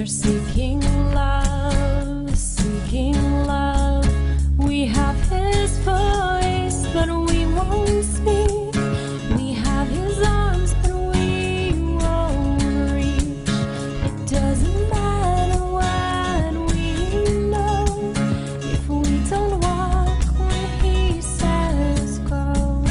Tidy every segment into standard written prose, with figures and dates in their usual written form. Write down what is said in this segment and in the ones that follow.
They're seeking love. We have his voice, but we won't speak. We have his arms, but we won't reach. It doesn't matter what we know if we don't walk where he says go.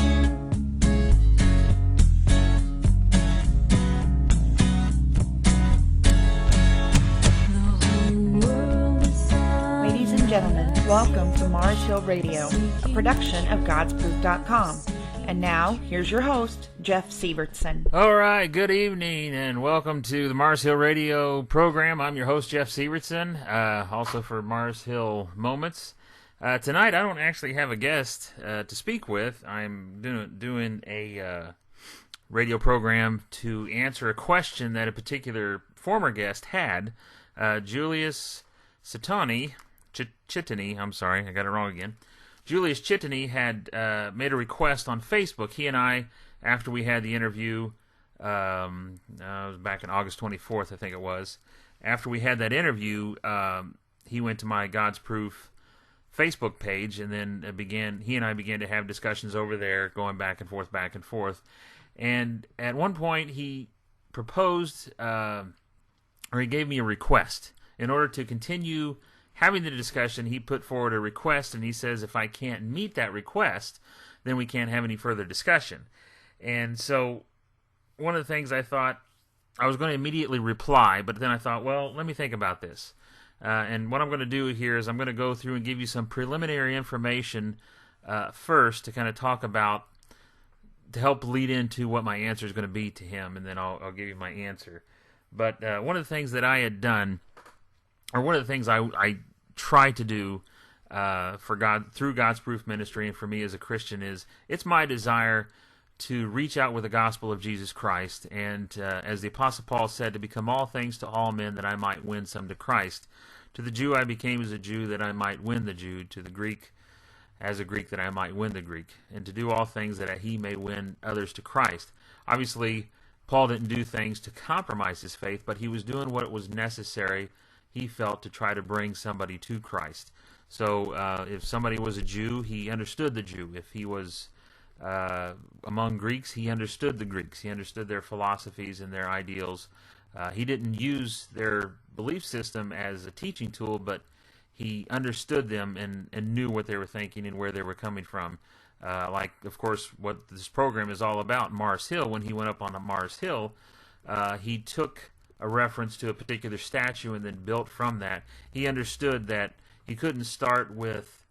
Ladies and gentlemen, welcome to Mars Hill Radio, a production of GodsProof.com. And now, here's your host, Jeff Sievertson. All right, good evening, and welcome to the Mars Hill Radio program. I'm your host, Jeff Sievertson, also for Mars Hill Moments. Tonight, I don't actually have a guest to speak with. I'm doing a radio program to answer a question that a particular former guest had. Julius Chittany, I'm sorry, I got it wrong again. Julius Chittany had made a request on Facebook. He and I, after we had the interview, it was back in August 24th, I think it was. After we had that interview, he went to my God's Proof Facebook page, and then he and I began to have discussions over there, going back and forth. And at one point, he proposed, or he gave me a request. In order to continue having the discussion, he put forward a request, and he says if I can't meet that request, then we can't have any further discussion. And so one of the things I thought, I was going to immediately reply, but then I thought, well, let me think about this. And what I'm going to do here is I'm going to go through and give you some preliminary information first to kind of talk about, to help lead into what my answer is going to be to him, and then I'll give you my answer. But one of the things that I had done, or one of the things I try to do for God through God's Proof Ministry, and for me as a Christian, is it's my desire to reach out with the gospel of Jesus Christ, and as the Apostle Paul said, to become all things to all men, that I might win some to Christ. To the Jew I became as a Jew, that I might win the Jew. To the Greek as a Greek, that I might win the Greek. And to do all things that he may win others to Christ. Obviously, Paul didn't do things to compromise his faith, but he was doing what was necessary, he felt, to try to bring somebody to Christ. So if somebody was a Jew, he understood the Jew. If he was among Greeks, he understood the Greeks. He understood their philosophies and their ideals. He didn't use their belief system as a teaching tool, but he understood them and knew what they were thinking and where they were coming from. Like, of course, what this program is all about, Mars Hill. When he went up on Mars Hill, he took a reference to a particular statue and then built from that. He understood that he couldn't start with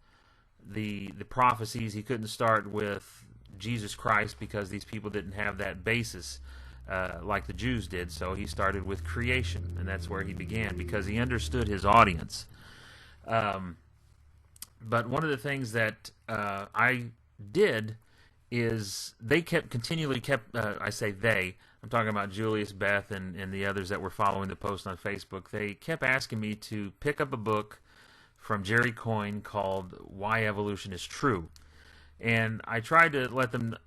the prophecies. He couldn't start with Jesus Christ, because these people didn't have that basis like the Jews did. So he started with creation, and that's where he began, because he understood his audience. But one of the things that I did is they continually kept, I say they, I'm talking about Julius, Beth, and the others that were following the post on Facebook. They kept asking me to pick up a book from Jerry Coyne called Why Evolution is True. And I tried to let them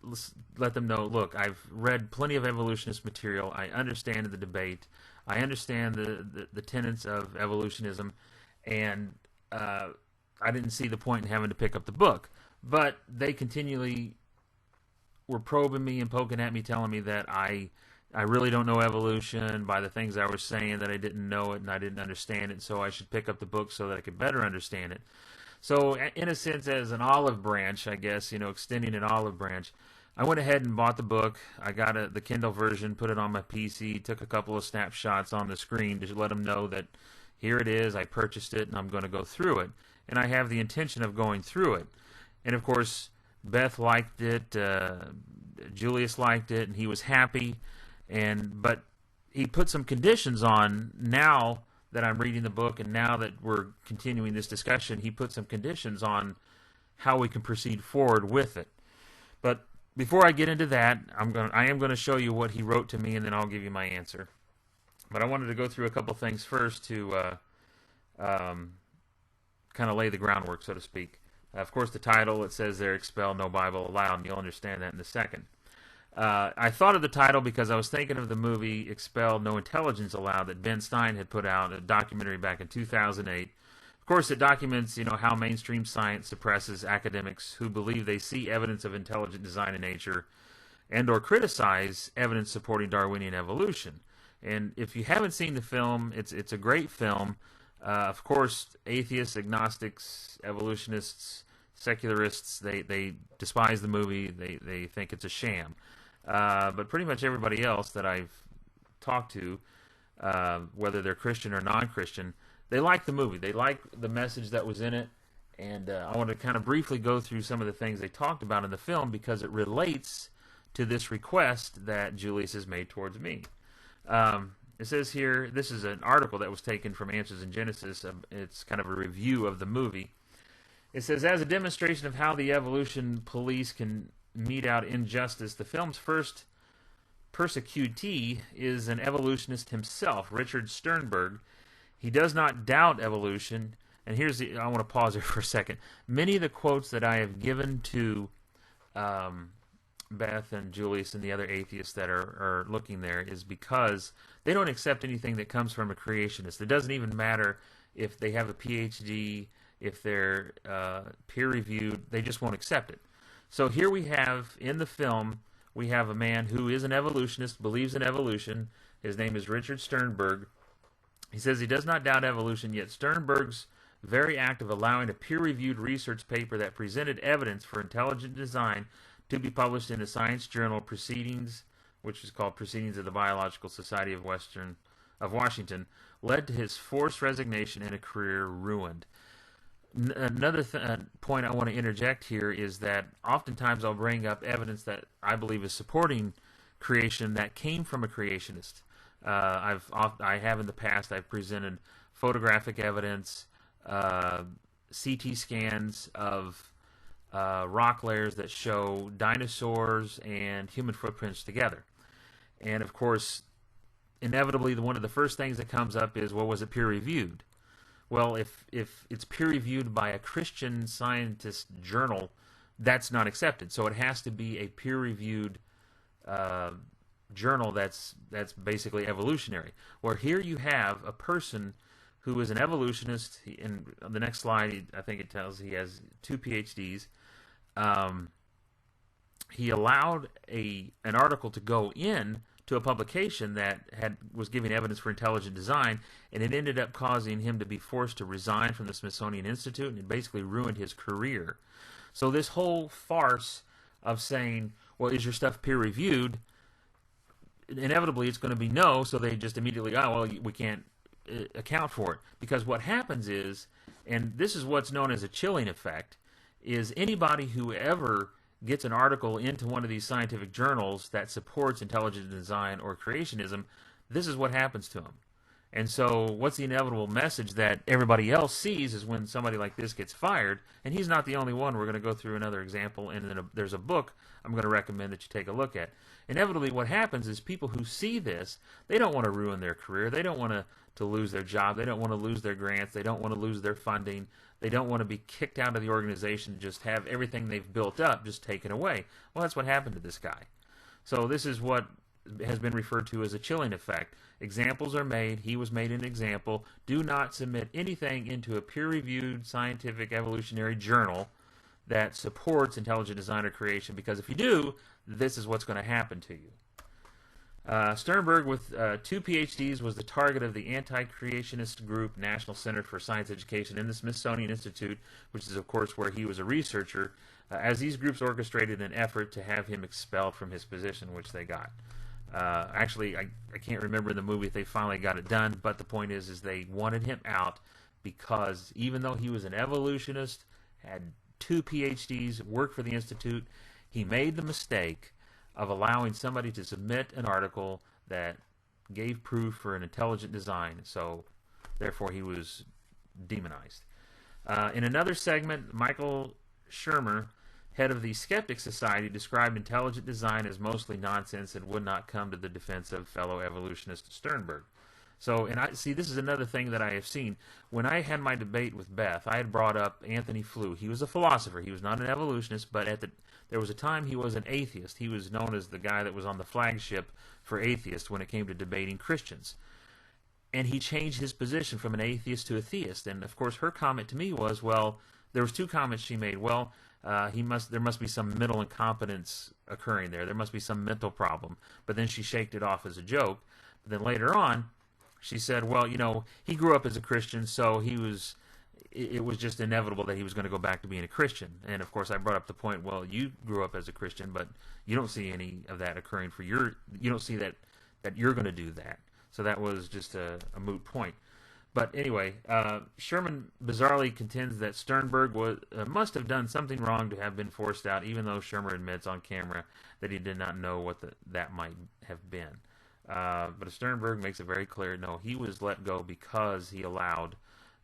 know, look, I've read plenty of evolutionist material. I understand the debate. I understand the tenets of evolutionism. And I didn't see the point in having to pick up the book. But they continually were probing me and poking at me, telling me that I really don't know evolution by the things I was saying, that I didn't know it and I didn't understand it, so I should pick up the book so that I could better understand it. So in a sense, as an olive branch, I guess, extending an olive branch, I went ahead and bought the book. I got the Kindle version, put it on my PC, took a couple of snapshots on the screen to let them know that here it is, I purchased it, and I'm going to go through it. And I have the intention of going through it. And of course, Beth liked it, Julius liked it, and he was happy. But he put some conditions on. Now that I'm reading the book, and now that we're continuing this discussion, he put some conditions on how we can proceed forward with it. But before I get into that, I am going to show you what he wrote to me, and then I'll give you my answer. But I wanted to go through a couple things first to kind of lay the groundwork, so to speak. Of course, the title, it says there, Expelled, No Bible Allowed, and you'll understand that in a second. I thought of the title because I was thinking of the movie Expelled, No Intelligence Allowed that Ben Stein had put out, a documentary back in 2008. Of course, it documents, how mainstream science suppresses academics who believe they see evidence of intelligent design in nature and or criticize evidence supporting Darwinian evolution. And if you haven't seen the film, it's a great film. Of course, atheists, agnostics, evolutionists, secularists, they despise the movie. They think it's a sham. But pretty much everybody else that I've talked to, whether they're Christian or non-Christian, they like the movie. They like the message that was in it. And I want to kind of briefly go through some of the things they talked about in the film because it relates to this request that Julius has made towards me. It says here, this is an article that was taken from Answers in Genesis. It's kind of a review of the movie. It says, as a demonstration of how the evolution police can mete out injustice, the film's first persecutee is an evolutionist himself, Richard Sternberg. He does not doubt evolution. And I want to pause here for a second. Many of the quotes that I have given to Beth and Julius and the other atheists that are looking there is because they don't accept anything that comes from a creationist. It doesn't even matter if they have a PhD, if they're peer-reviewed, they just won't accept it. So here we have, in the film, we have a man who is an evolutionist, believes in evolution. His name is Richard Sternberg. He says he does not doubt evolution, yet Sternberg's very act of allowing a peer-reviewed research paper that presented evidence for intelligent design to be published in a science journal, Proceedings, which is called Proceedings of the Biological Society of Washington, led to his forced resignation and a career ruined. Another point I want to interject here is that oftentimes I'll bring up evidence that I believe is supporting creation that came from a creationist. I have in the past, I've presented photographic evidence, CT scans of rock layers that show dinosaurs and human footprints together. And of course, inevitably, one of the first things that comes up is, well, was it peer-reviewed? Well, if it's peer-reviewed by a Christian Scientist journal, that's not accepted. So it has to be a peer-reviewed journal that's basically evolutionary. Where here you have a person who is an evolutionist. In the next slide, I think it tells he has 2 PhDs. He allowed an article to go in to a publication that was giving evidence for intelligent design, and it ended up causing him to be forced to resign from the Smithsonian Institute, and it basically ruined his career. So this whole farce of saying, well, is your stuff peer-reviewed? Inevitably, it's going to be no, so they just immediately, well, we can't account for it. Because what happens is, and this is what's known as a chilling effect, is anybody who ever gets an article into one of these scientific journals that supports intelligent design or creationism, this is what happens to them. And so what's the inevitable message that everybody else sees is when somebody like this gets fired, and he's not the only one. We're going to go through another example, and then there's a book I'm going to recommend that you take a look at. Inevitably, what happens is people who see this, they don't want to ruin their career. They don't want to lose their job. They don't want to lose their grants. They don't want to lose their funding. They don't want to be kicked out of the organization, just have everything they've built up just taken away. Well, that's what happened to this guy. So this is what has been referred to as a chilling effect. Examples are made. He was made an example. Do not submit anything into a peer-reviewed scientific evolutionary journal that supports intelligent design or creation, because if you do, this is what's going to happen to you. Sternberg, with 2 PhDs, was the target of the anti-creationist group National Center for Science Education in the Smithsonian Institute, which is, of course, where he was a researcher, as these groups orchestrated an effort to have him expelled from his position, which they got. Actually, I can't remember in the movie if they finally got it done, but the point is they wanted him out because even though he was an evolutionist, had 2 PhDs, worked for the Institute, he made the mistake of allowing somebody to submit an article that gave proof for an intelligent design, so therefore he was demonized. In another segment, Michael Shermer, head of the Skeptic Society, described intelligent design as mostly nonsense and would not come to the defense of fellow evolutionist Sternberg. So, and I see, this is another thing that I have seen. When I had my debate with Beth, I had brought up Anthony Flew. He was a philosopher. He was not an evolutionist, but there was a time he was an atheist. He was known as the guy that was on the flagship for atheists when it came to debating Christians. And he changed his position from an atheist to a theist. And of course, her comment to me was, well, there was two comments she made. Well, there must be some mental incompetence occurring there. There must be some mental problem. But then she shaked it off as a joke. But then later on, she said, well, he grew up as a Christian, so it was just inevitable that he was going to go back to being a Christian. And of course, I brought up the point, well, you grew up as a Christian, but you don't see any of that occurring you don't see that you're going to do that. So that was just a moot point. But anyway, Sherman bizarrely contends that Sternberg must have done something wrong to have been forced out, even though Sherman admits on camera that he did not know what that might have been. But Sternberg makes it very clear, no, he was let go because he allowed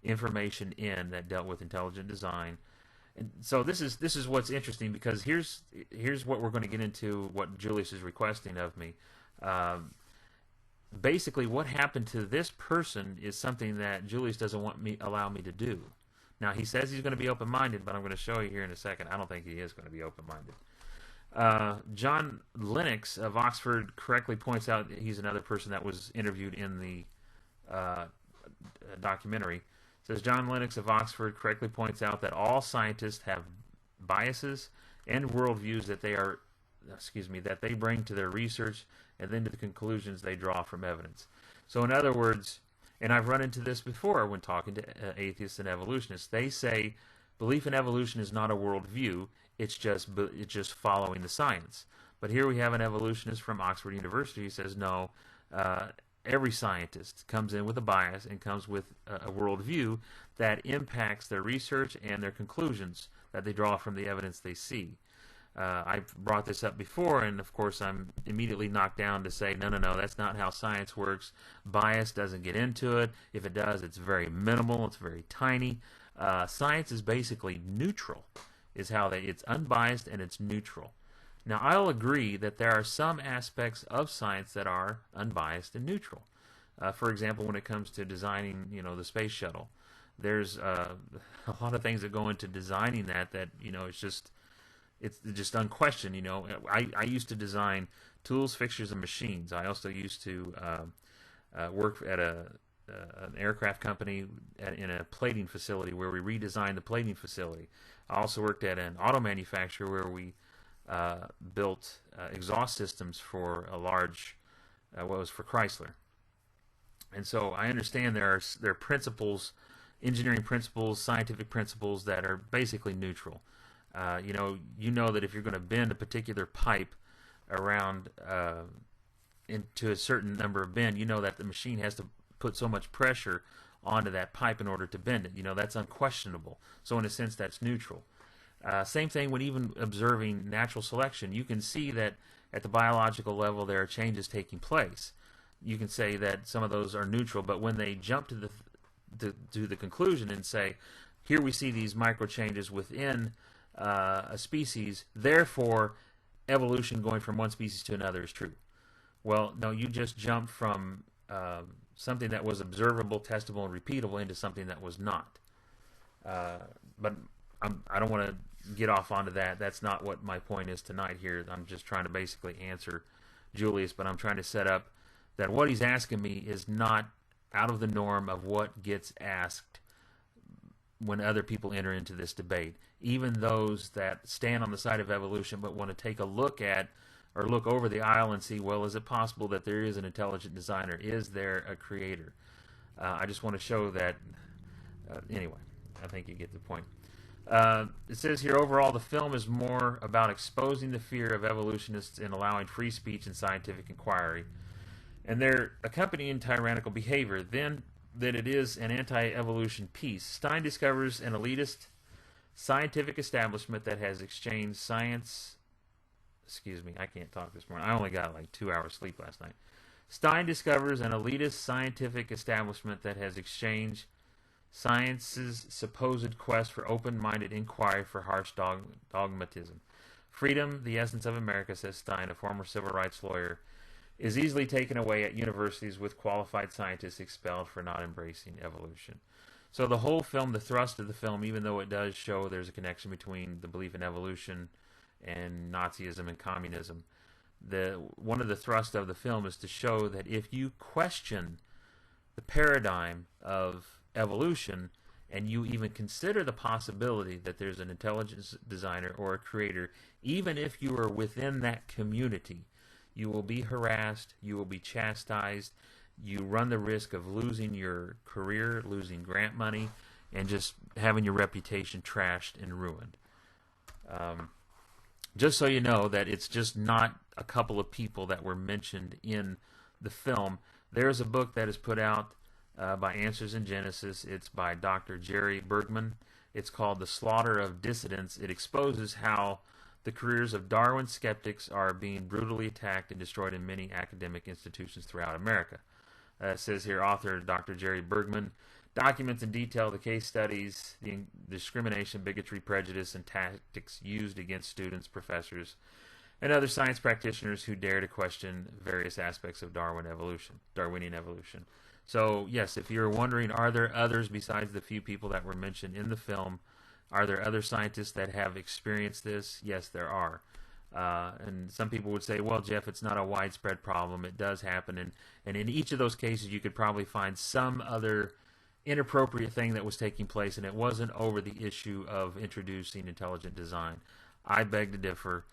information in that dealt with intelligent design. And so this is what's interesting, because here's what we're going to get into, what Julius is requesting of me. Basically, what happened to this person is something that Julius doesn't allow me to do. Now, he says he's going to be open-minded, but I'm going to show you here in a second. I don't think he is going to be open-minded. John Lennox of Oxford correctly points out, he's another person that was interviewed in the documentary. Says John Lennox of Oxford correctly points out that all scientists have biases and worldviews that they bring to their research and then to the conclusions they draw from evidence. So in other words, and I've run into this before when talking to atheists and evolutionists, they say belief in evolution is not a worldview, it's just following the science. But here we have an evolutionist from Oxford University who says no, every scientist comes in with a bias and comes with a worldview that impacts their research and their conclusions that they draw from the evidence they see. I've brought this up before, and of course I'm immediately knocked down to say, no, that's not how science works. Bias doesn't get into it. If it does, it's very minimal, it's very tiny. Science is basically neutral, it's unbiased and it's neutral. Now, I'll agree that there are some aspects of science that are unbiased and neutral. For example, when it comes to designing, the space shuttle, there's a lot of things that go into designing that it's just unquestioned. I used to design tools, fixtures, and machines. I also used to work at an aircraft company in a plating facility where we redesigned the plating facility. I also worked at an auto manufacturer where we built exhaust systems for a large, for Chrysler. And so I understand there are principles, engineering principles, scientific principles that are basically neutral. You know that if you're going to bend a particular pipe around into a certain number of bend, you know that the machine has to put so much pressure onto that pipe in order to bend it. That's unquestionable. So in a sense, that's neutral. Same thing when even observing natural selection. You can see that at the biological level there are changes taking place. You can say that some of those are neutral, but when they jump to the conclusion and say, here we see these micro changes within a species, therefore evolution going from one species to another is true. Well, no, you just jumped from something that was observable, testable, and repeatable into something that was not. But I don't want to get off onto that. That's not what my point is tonight here. I'm just trying to basically answer Julius, but I'm trying to set up that what he's asking me is not out of the norm of what gets asked when other people enter into this debate. Even those that stand on the side of evolution but want to take a look at or look over the aisle and see, well, is it possible that there is an intelligent designer? Is there a creator? I just want to show that. Anyway, I think you get the point. It says here, overall, the film is more about exposing the fear of evolutionists and allowing free speech and scientific inquiry, and their accompanying tyrannical behavior, then that it is an anti-evolution piece. Stein discovers an elitist scientific establishment that has exchanged science... Excuse me, I can't talk this morning. I only got like 2 hours sleep last night. Stein discovers an elitist scientific establishment that has exchanged science's supposed quest for open-minded inquiry for harsh dogmatism. Freedom, the essence of America, says Stein, a former civil rights lawyer, is easily taken away at universities with qualified scientists expelled for not embracing evolution. So the whole film, the thrust of the film, even though it does show there's a connection between the belief in evolution and Nazism and communism, one of the thrust of the film is to show that if you question the paradigm of evolution and you even consider the possibility that there's an intelligence designer or a creator, even if you are within that community, you will be harassed, you will be chastised, you run the risk of losing your career, losing grant money, and just having your reputation trashed and ruined. Just so you know that it's just not a couple of people that were mentioned in the film. There's a book that is put out by Answers in Genesis. It's by Dr. Jerry Bergman. It's called The Slaughter of Dissidents. It exposes how the careers of Darwin skeptics are being brutally attacked and destroyed in many academic institutions throughout America. It says here, author Dr. Jerry Bergman documents in detail the case studies, the discrimination, bigotry, prejudice, and tactics used against students, professors, and other science practitioners who dare to question various aspects of Darwinian evolution. So, yes, if you're wondering, are there others besides the few people that were mentioned in the film? Are there other scientists that have experienced this? Yes, there are. And some people would say, well, Jeff, it's not a widespread problem. It does happen. And in each of those cases, you could probably find some other inappropriate thing that was taking place, and it wasn't over the issue of introducing intelligent design. I beg to differ.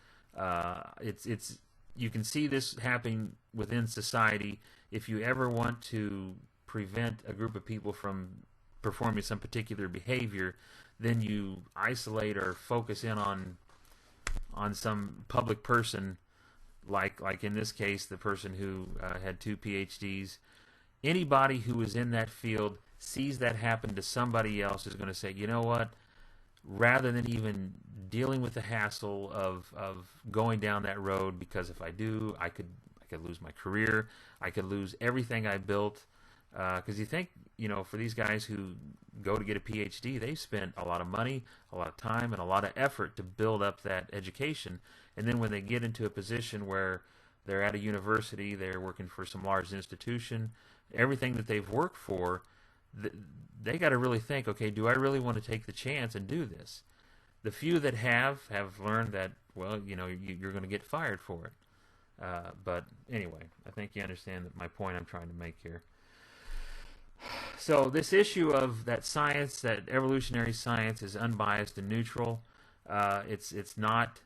You can see this happening within society. If you ever want to prevent a group of people from performing some particular behavior, then you isolate or focus in on some public person, like in this case, the person who had 2 PhDs. Anybody who is in that field sees that happen to somebody else is going to say, you know what, rather than even dealing with the hassle of going down that road, because if I do, I could lose my career, I could lose everything I built. Because you think, for these guys who go to get a PhD, they've spent a lot of money, a lot of time, and a lot of effort to build up that education. And then when they get into a position where they're at a university, they're working for some large institution, everything that they've worked for, they got to really think, okay, do I really want to take the chance and do this? The few that have learned that, well, you're going to get fired for it. But anyway, I think you understand my point I'm trying to make here. So this issue of that science, that evolutionary science, is unbiased and neutral. It's not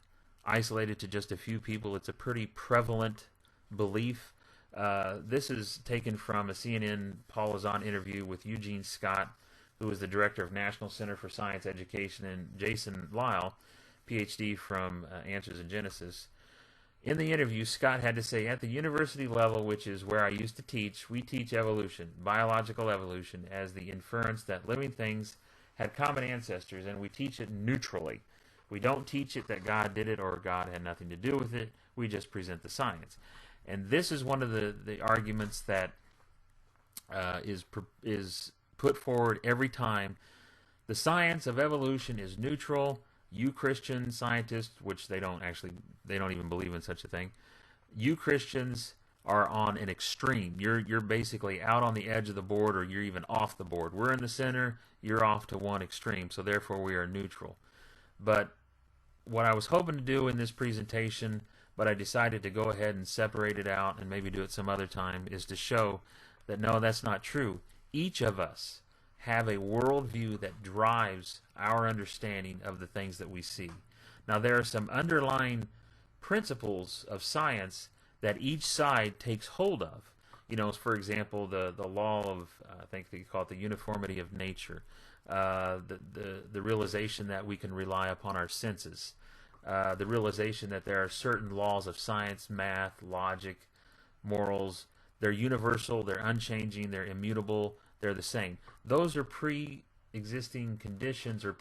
isolated to just a few people. It's a pretty prevalent belief. This is taken from a CNN Paul Lazan interview with Eugene Scott, who is the director of National Center for Science Education, and Jason Lyle, PhD from Answers in Genesis. In the interview, Scott had to say, at the university level, which is where I used to teach, we teach evolution, biological evolution, as the inference that living things had common ancestors, and we teach it neutrally. We don't teach it that God did it or God had nothing to do with it. We just present the science. And this is one of the arguments that is put forward every time. The science of evolution is neutral. You Christian scientists, which they don't even believe in such a thing. You Christians are on an extreme. You're basically out on the edge of the board, or you're even off the board. We're in the center. You're off to one extreme. So therefore, we are neutral. But what I was hoping to do in this presentation, but I decided to go ahead and separate it out and maybe do it some other time, is to show that no, that's not true. Each of us have a worldview that drives our understanding of the things that we see. Now, there are some underlying principles of science that each side takes hold of. For example, the law of, I think they call it the uniformity of nature, the realization that we can rely upon our senses, the realization that there are certain laws of science, math, logic, morals. They're universal, they're unchanging, they're immutable, they're the same. Those are pre-existing conditions or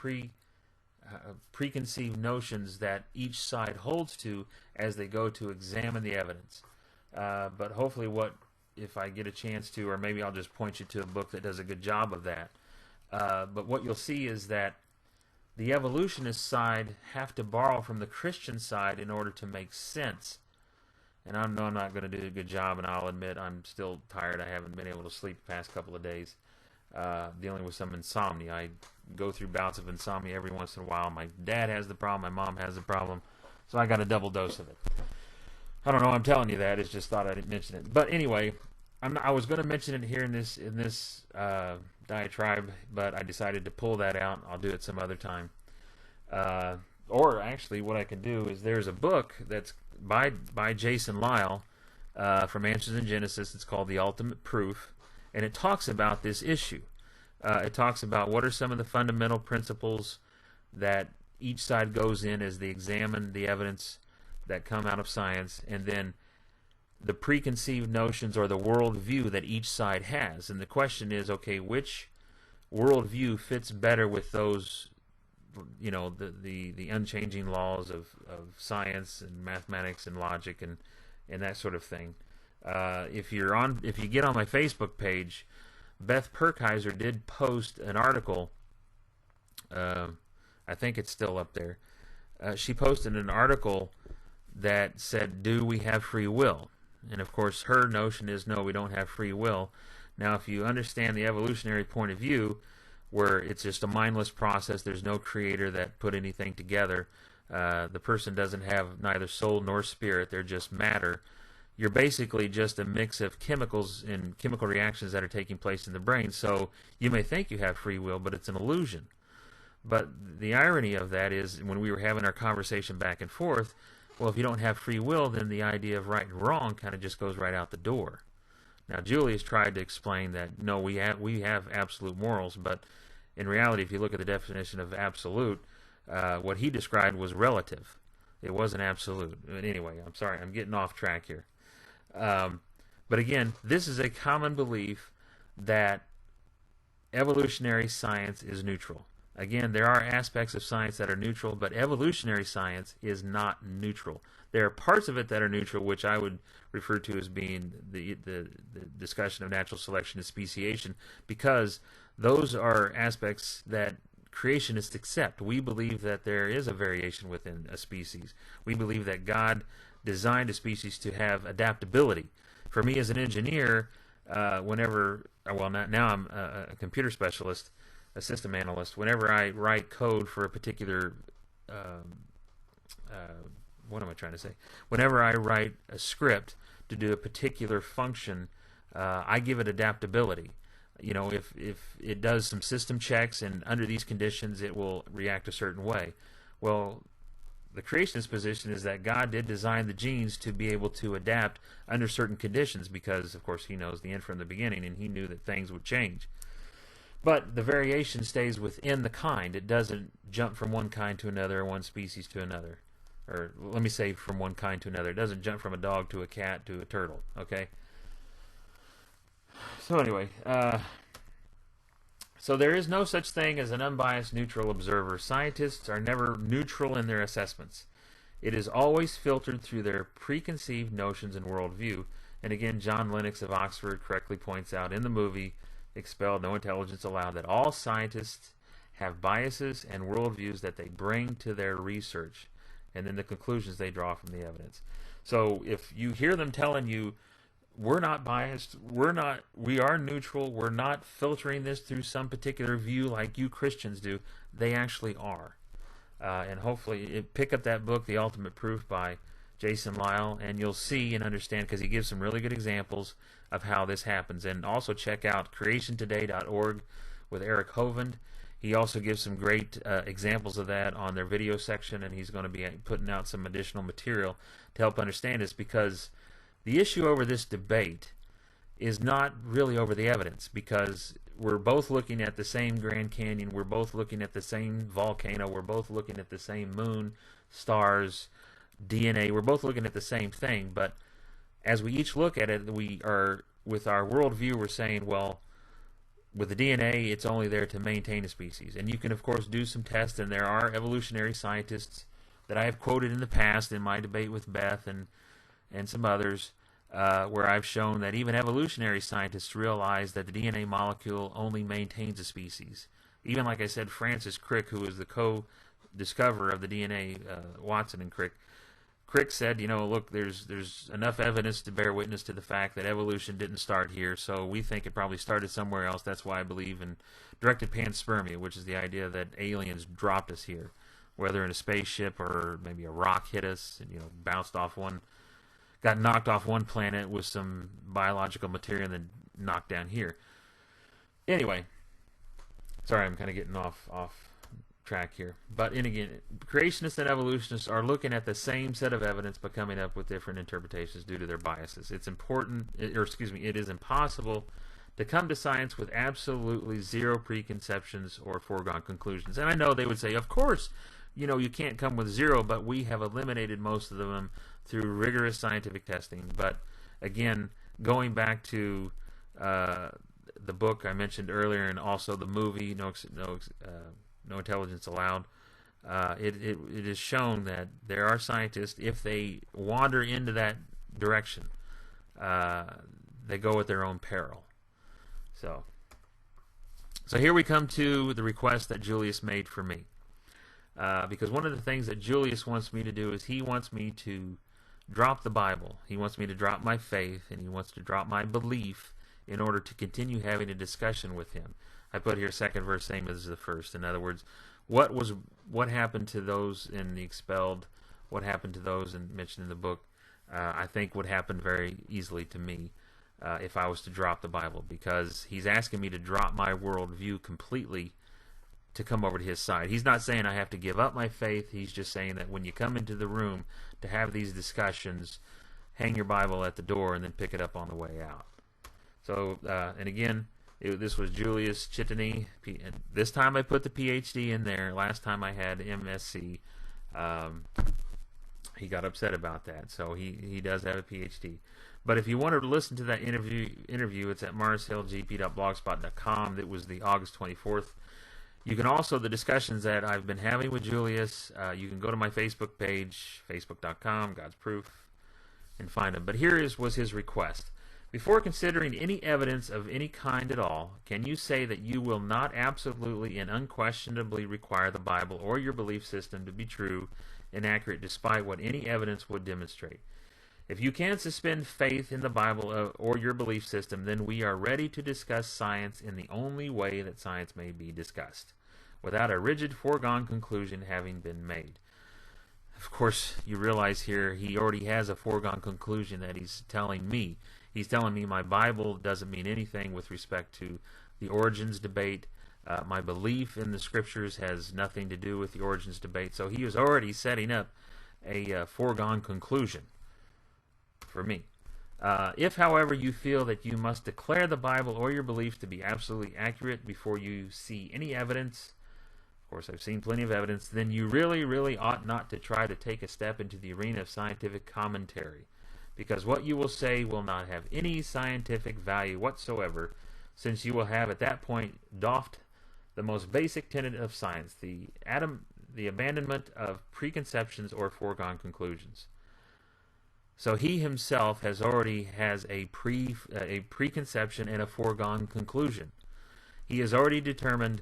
preconceived notions that each side holds to as they go to examine the evidence. But hopefully if I get a chance to, or maybe I'll just point you to a book that does a good job of that. But what you'll see is that the evolutionist side have to borrow from the Christian side in order to make sense. And I know I'm not going to do a good job, and I'll admit I'm still tired. I haven't been able to sleep the past couple of days, dealing with some insomnia. I go through bouts of insomnia every once in a while. My dad has the problem. My mom has the problem. So I got a double dose of it. I don't know. I'm telling you that. It's just thought I didn't mention it. But anyway, I was going to mention it here in this diatribe, but I decided to pull that out. I'll do it some other time. Or actually, what I can do is there's a book that's by Jason Lyle from Answers in Genesis. It's called The Ultimate Proof, and it talks about this issue. It talks about what are some of the fundamental principles that each side goes in as they examine the evidence that come out of science, and then the preconceived notions or the worldview that each side has. And the question is, okay, which worldview fits better with those, the unchanging laws of science and mathematics and logic and that sort of thing. If you get on my Facebook page, Beth Perkheiser did post an article. I think it's still up there. She posted an article that said, "Do we have free will?" And of course, her notion is no, we don't have free will. Now, if you understand the evolutionary point of view, where it's just a mindless process, there's no creator that put anything together. The person doesn't have neither soul nor spirit, they're just matter. You're basically just a mix of chemicals and chemical reactions that are taking place in the brain. So you may think you have free will, but it's an illusion. But the irony of that is, when we were having our conversation back and forth, well, if you don't have free will, then the idea of right and wrong kind of just goes right out the door. Now, Julie has tried to explain that, no, we have absolute morals, but in reality, if you look at the definition of absolute, what he described was relative. It wasn't absolute. But anyway, I'm sorry, I'm getting off track here. But again, this is a common belief that evolutionary science is neutral. Again, there are aspects of science that are neutral, but evolutionary science is not neutral. There are parts of it that are neutral, which I would refer to as being the discussion of natural selection and speciation, because those are aspects that creationists accept. We believe that there is a variation within a species. We believe that God designed a species to have adaptability. For me as an engineer, now I'm a computer specialist, a system analyst. Whenever I write code for a particular, Whenever I write a script to do a particular function, I give it adaptability. If it does some system checks and under these conditions it will react a certain way. Well, the creationist position is that God did design the genes to be able to adapt under certain conditions because, of course, he knows the end from the beginning, and he knew that things would change. But the variation stays within the kind. It doesn't jump from one kind to another or one species to another. Or let me say from one kind to another. It doesn't jump from a dog to a cat to a turtle. Okay? So anyway, so there is no such thing as an unbiased neutral observer. Scientists are never neutral in their assessments. It is always filtered through their preconceived notions and worldview. And again, John Lennox of Oxford correctly points out in the movie Expelled, No Intelligence Allowed, that all scientists have biases and worldviews that they bring to their research, and then the conclusions they draw from the evidence. So if you hear them telling you, we're not biased, we are neutral, we're not filtering this through some particular view like you Christians do, they actually are. And hopefully, pick up that book, The Ultimate Proof by Jason Lyle, and you'll see and understand, because he gives some really good examples of how this happens. And also check out creationtoday.org with Eric Hovind. He also gives some great examples of that on their video section, and he's going to be putting out some additional material to help understand this, because the issue over this debate is not really over the evidence, because we're both looking at the same Grand Canyon, we're both looking at the same volcano, we're both looking at the same moon, stars, DNA, we're both looking at the same thing. But as we each look at it, we are, with our worldview, we're saying, well, with the DNA, it's only there to maintain a species. And you can, of course, do some tests, and there are evolutionary scientists that I have quoted in the past in my debate with Beth and some others, where I've shown that even evolutionary scientists realize that the DNA molecule only maintains a species. Even, like I said, Francis Crick, who was the co-discoverer of the DNA, Watson and Crick, Crick said, look, there's enough evidence to bear witness to the fact that evolution didn't start here, so we think it probably started somewhere else. That's why I believe in directed panspermia, which is the idea that aliens dropped us here, whether in a spaceship or maybe a rock hit us and got knocked off one planet with some biological material and then knocked down here. Anyway, sorry, I'm kind of getting off track here. But again, creationists and evolutionists are looking at the same set of evidence but coming up with different interpretations due to their biases. It is impossible to come to science with absolutely zero preconceptions or foregone conclusions. And I know they would say, of course, you can't come with zero, but we have eliminated most of them through rigorous scientific testing. But again, going back to the book I mentioned earlier and also the movie No Intelligence Allowed, it is shown that there are scientists, if they wander into that direction, they go at their own peril. So here we come to the request that Julius made for me. Because one of the things that Julius wants me to do is he wants me to drop the Bible. He wants me to drop my faith, and he wants to drop my belief in order to continue having a discussion with him. I put here second verse same as the first. In other words, what happened to those in the Expelled, what happened to those mentioned in the book, I think would happen very easily to me if I was to drop the Bible, because he's asking me to drop my worldview completely to come over to his side. He's not saying I have to give up my faith. He's just saying that when you come into the room to have these discussions, hang your Bible at the door and then pick it up on the way out. So, and again, this was Julius Chittany. And this time I put the PhD in there. Last time I had MSc. He got upset about that. So he does have a PhD. But if you wanted to listen to that interview, it's at marshillgp.blogspot.com. It was the August 24th. You can also, the discussions that I've been having with Julius, you can go to my Facebook page, facebook.com, God's Proof, and find them. But here was his request. Before considering any evidence of any kind at all, can you say that you will not absolutely and unquestionably require the Bible or your belief system to be true and accurate despite what any evidence would demonstrate? If you can suspend faith in the Bible or your belief system, then we are ready to discuss science in the only way that science may be discussed, without a rigid foregone conclusion having been made. Of course, you realize here he already has a foregone conclusion that he's telling me. He's telling me my Bible doesn't mean anything with respect to the origins debate. My belief in the Scriptures has nothing to do with the origins debate. So he is already setting up a foregone conclusion for me. If, however, you feel that you must declare the Bible or your belief to be absolutely accurate before you see any evidence, of course I've seen plenty of evidence, then you really, really ought not to try to take a step into the arena of scientific commentary, because what you will say will not have any scientific value whatsoever, since you will have at that point doffed the most basic tenet of science, the abandonment of preconceptions or foregone conclusions. So he himself already has a preconception and a foregone conclusion. He has already determined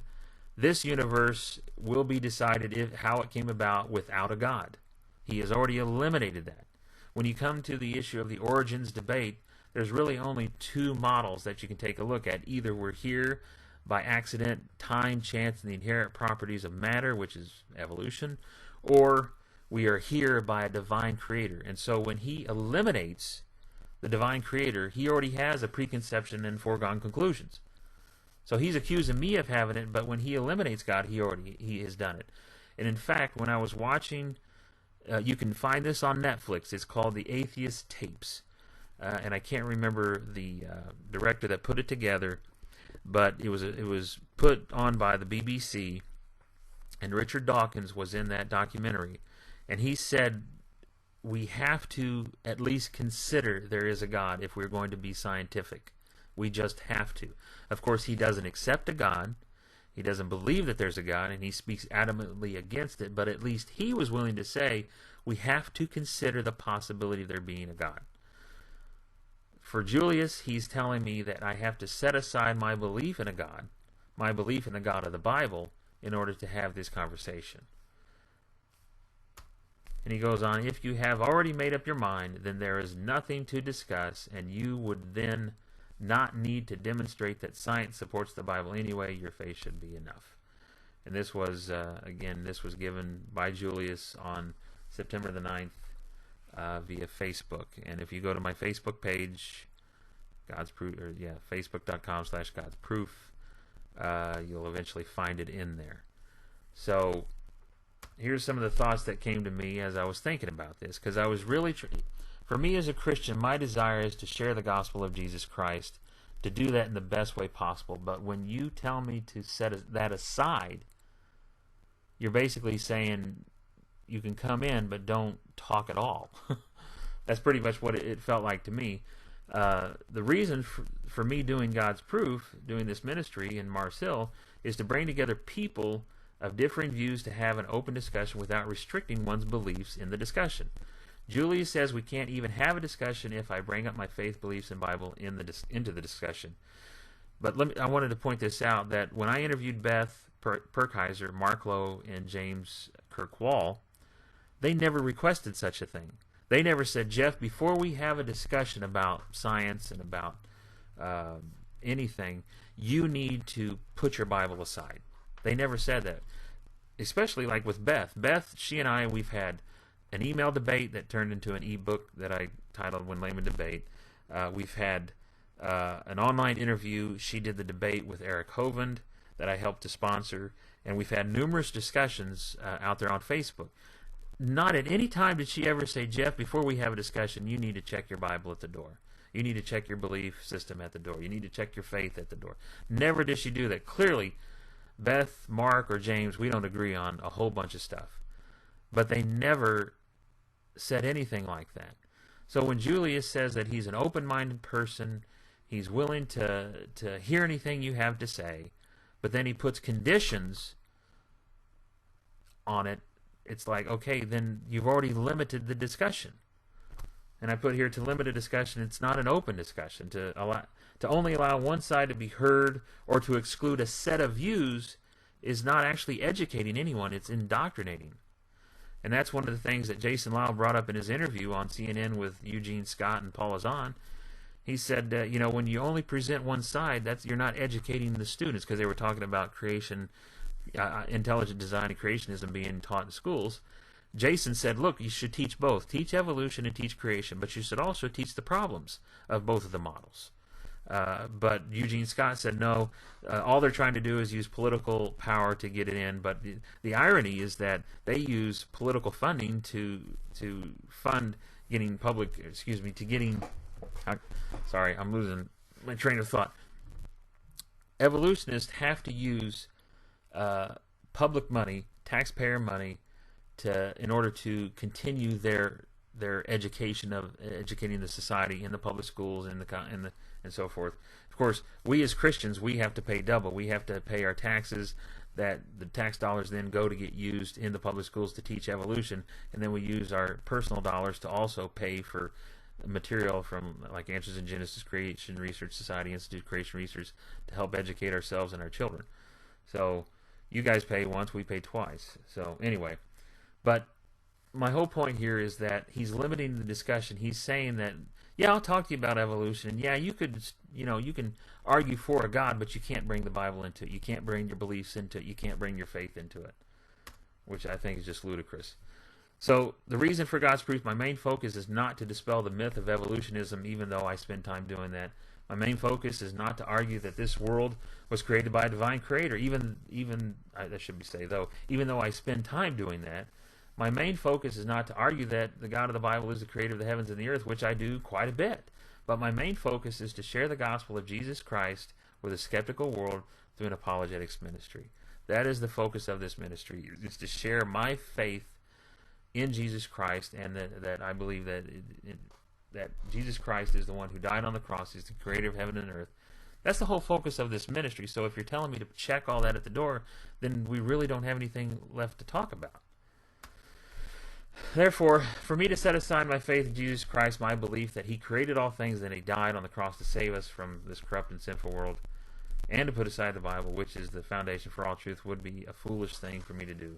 this universe will be decided how it came about without a God. He has already eliminated that. When you come to the issue of the origins debate, there's really only two models that you can take a look at. Either we're here by accident, time, chance, and the inherent properties of matter, which is evolution, or we are here by a divine creator. And so when he eliminates the divine creator, he already has a preconception and foregone conclusions. So he's accusing me of having it, but when he eliminates God, he has done it. And in fact, when I was watching, you can find this on Netflix. It's called The Atheist Tapes. And I can't remember the director that put it together, but it was put on by the BBC, and Richard Dawkins was in that documentary. And he said we have to at least consider there is a God if we're going to be scientific. We just have to. Of course, he doesn't accept a God. He doesn't believe that there's a God, and he speaks adamantly against it. But at least he was willing to say we have to consider the possibility of there being a God. For Julius, he's telling me that I have to set aside my belief in a God, my belief in the God of the Bible, in order to have this conversation. And he goes on, if you have already made up your mind, then there is nothing to discuss, and you would then not need to demonstrate that science supports the Bible anyway. Your faith should be enough. And this was, again, this was given by Julius on September the 9th via Facebook. And if you go to my Facebook page, God's Proof, or facebook.com/God's Proof, you'll eventually find it in there. So here's some of the thoughts that came to me as I was thinking about this, because I was really, for me as a Christian, my desire is to share the gospel of Jesus Christ, to do that in the best way possible. But when you tell me to set that aside, you're basically saying you can come in, but don't talk at all. That's pretty much what it felt like to me. The reason for me doing God's Proof, doing this ministry in Mars Hill, is to bring together people of differing views to have an open discussion without restricting one's beliefs in the discussion. Julius says we can't even have a discussion if I bring up my faith, beliefs, and Bible into the discussion. But I wanted to point this out, that when I interviewed Beth Perkheiser, Mark Lowe, and James Kirkwall, they never requested such a thing. They never said, Jeff, before we have a discussion about science and about anything, you need to put your Bible aside. They never said that. Especially like with Beth. Beth, she and I, we've had an email debate that turned into an ebook that I titled When Laymen Debate. We've had an online interview. She did the debate with Eric Hovind that I helped to sponsor. And we've had numerous discussions out there on Facebook. Not at any time did she ever say, Jeff, before we have a discussion, you need to check your Bible at the door. You need to check your belief system at the door. You need to check your faith at the door. Never did she do that. Clearly, Beth, Mark, or James, we don't agree on a whole bunch of stuff. But they never said anything like that. So when Julius says that he's an open-minded person, he's willing to hear anything you have to say, but then he puts conditions on it, it's like, okay, then you've already limited the discussion. And I put here, to limit a discussion, it's not an open discussion. To only allow one side to be heard or to exclude a set of views is not actually educating anyone, it's indoctrinating. And that's one of the things that Jason Lau brought up in his interview on CNN with Eugene Scott and Paul Azan. He said, when you only present one side, you're not educating the students, because they were talking about creation, intelligent design and creationism being taught in schools. Jason said, look, you should teach both. Teach evolution and teach creation, but you should also teach the problems of both of the models. But Eugene Scott said, no, all they're trying to do is use political power to get it in. But the irony is that they use political funding to fund getting sorry, I'm losing my train of thought. Evolutionists have to use public money, taxpayer money, in order to continue their education of educating the society in the public schools and and so forth. Of course, we as Christians, we have to pay double. We have to pay our taxes, that the tax dollars then go to get used in the public schools to teach evolution, and then we use our personal dollars to also pay for material from like Answers in Genesis, Creation Research Society, Institute of Creation Research, to help educate ourselves and our children. So you guys pay once, we pay twice. So anyway, but my whole point here is that he's limiting the discussion. He's saying that, yeah, I'll talk to you about evolution, and yeah, you can argue for a God, but you can't bring the Bible into it. You can't bring your beliefs into it. You can't bring your faith into it, which I think is just ludicrous. So the reason for God's Proof, my main focus is not to dispel the myth of evolutionism, even though I spend time doing that. My main focus is not to argue that this world was created by a divine creator, even though I spend time doing that. My main focus is not to argue that the God of the Bible is the creator of the heavens and the earth, which I do quite a bit. But my main focus is to share the gospel of Jesus Christ with a skeptical world through an apologetics ministry. That is the focus of this ministry, is to share my faith in Jesus Christ, and that I believe that Jesus Christ is the one who died on the cross. He's the creator of heaven and earth. That's the whole focus of this ministry. So if you're telling me to check all that at the door, then we really don't have anything left to talk about. Therefore, for me to set aside my faith in Jesus Christ, my belief that he created all things and he died on the cross to save us from this corrupt and sinful world, and to put aside the Bible, which is the foundation for all truth, would be a foolish thing for me to do.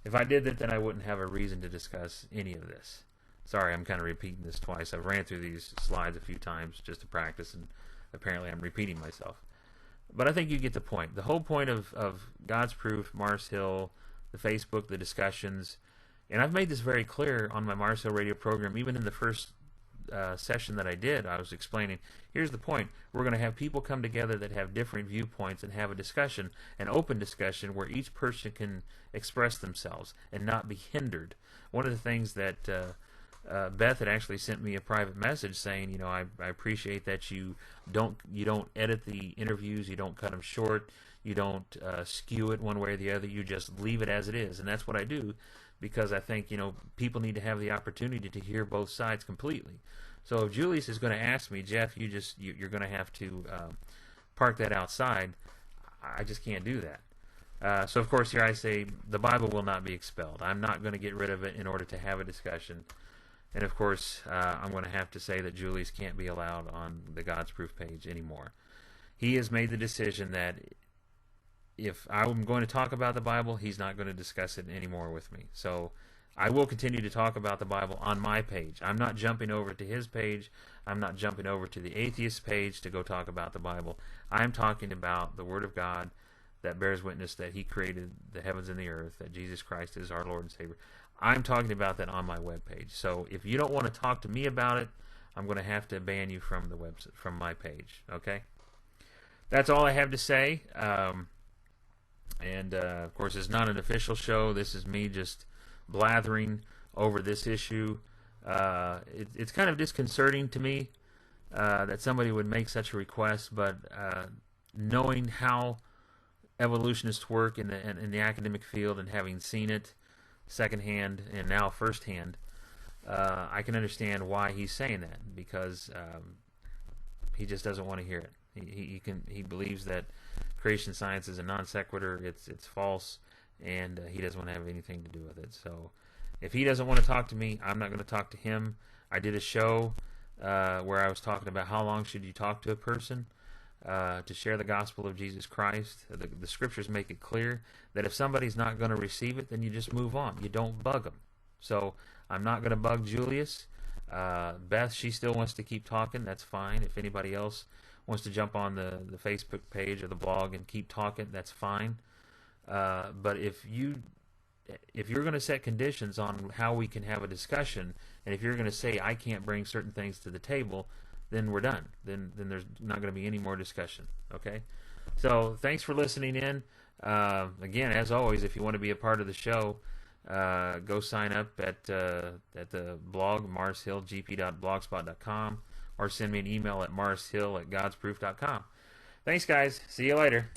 If I did that, then I wouldn't have a reason to discuss any of this. Sorry, I'm kind of repeating this twice. I've ran through these slides a few times just to practice, and apparently I'm repeating myself. But I think you get the point. The whole point of God's Proof, Mars Hill, the Facebook, the discussions, and I've made this very clear on my Mars Hill radio program, even in the first session that I did. I was explaining, here's the point. We're going to have people come together that have different viewpoints and have a discussion, an open discussion where each person can express themselves and not be hindered. One of the things that Beth had actually sent me a private message saying, you know, I appreciate that you don't edit the interviews, you don't cut them short, you don't skew it one way or the other, you just leave it as it is. And that's what I do, because I think, you know, people need to have the opportunity to hear both sides completely. So if Julius is going to ask me, Jeff, you're going to have to park that outside, I just can't do that. So of course here I say the Bible will not be expelled. I'm not going to get rid of it in order to have a discussion. And of course I'm going to have to say that Julius can't be allowed on the God's Proof page anymore. He has made the decision that if I'm going to talk about the Bible, he's not going to discuss it anymore with me. So I will continue to talk about the Bible on my page. I'm not jumping over to his page. I'm not jumping over to the atheist page to go talk about the Bible. I'm talking about the Word of God that bears witness that he created the heavens and the earth, that Jesus Christ is our Lord and Savior. I'm talking about that on my webpage. So if you don't want to talk to me about it, I'm going to have to ban you from the website, from my page. Okay? That's all I have to say. And of course, it's not an official show. This is me just blathering over this issue. It's kind of disconcerting to me that somebody would make such a request, but knowing how evolutionists work in the academic field and having seen it secondhand and now firsthand, I can understand why he's saying that, because he just doesn't want to hear it. He believes that creation science is a non sequitur. It's false, and he doesn't want to have anything to do with it. So if he doesn't want to talk to me, I'm not going to talk to him. I did a show where I was talking about how long should you talk to a person to share the gospel of Jesus Christ. The scriptures make it clear that if somebody's not going to receive it, then you just move on. You don't bug them. So I'm not going to bug Julius. Beth, she still wants to keep talking. That's fine. If anybody else wants to jump on the Facebook page or the blog and keep talking, that's fine. But if you're going to set conditions on how we can have a discussion, and if you're going to say I can't bring certain things to the table, then we're done. Then there's not going to be any more discussion. Okay? So thanks for listening in. Again, as always, if you want to be a part of the show, go sign up at the blog, marshillgp.blogspot.com, or send me an email at marshill@godsproof.com. Thanks, guys. See you later.